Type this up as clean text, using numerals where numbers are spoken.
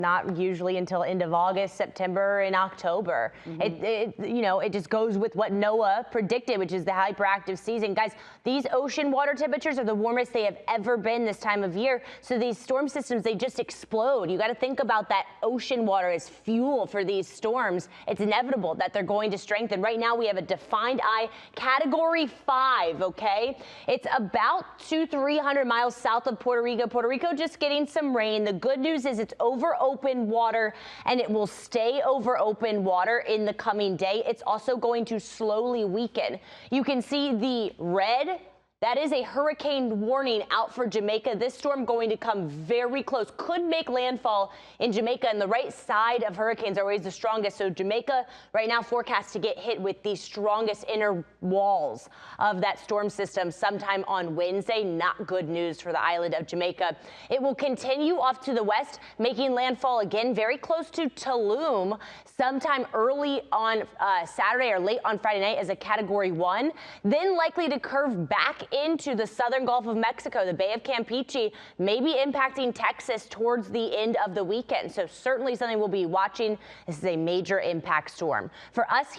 Not usually until end of August, September, and October. It just goes with what NOAA predicted, which is the hyperactive season. Guys, these ocean water temperatures are the warmest they have ever been this time of year. So these storm systems, they just explode. You got to think about that ocean water as fuel for these storms. It's inevitable that they're going to strengthen. Right now, we have a defined eye category 5, okay? It's about 200-300 miles south of Puerto Rico. Puerto Rico just getting some rain. The good news is it's over open water, and it will stay over open water in the coming day. It's also going to slowly weaken. You can see the red. That is a hurricane warning out for Jamaica. This storm going to come very close, could make landfall in Jamaica, and the right side of hurricanes are always the strongest. So Jamaica right now forecast to get hit with the strongest inner walls of that storm system sometime on Wednesday. Not good news for the island of Jamaica. It will continue off to the west, making landfall again very close to Tulum sometime early on Saturday or late on Friday night as a category 1, then likely to curve back into the southern Gulf of Mexico, the Bay of Campeche, maybe impacting Texas towards the end of the weekend. So certainly something we'll be watching. This is a major impact storm. For us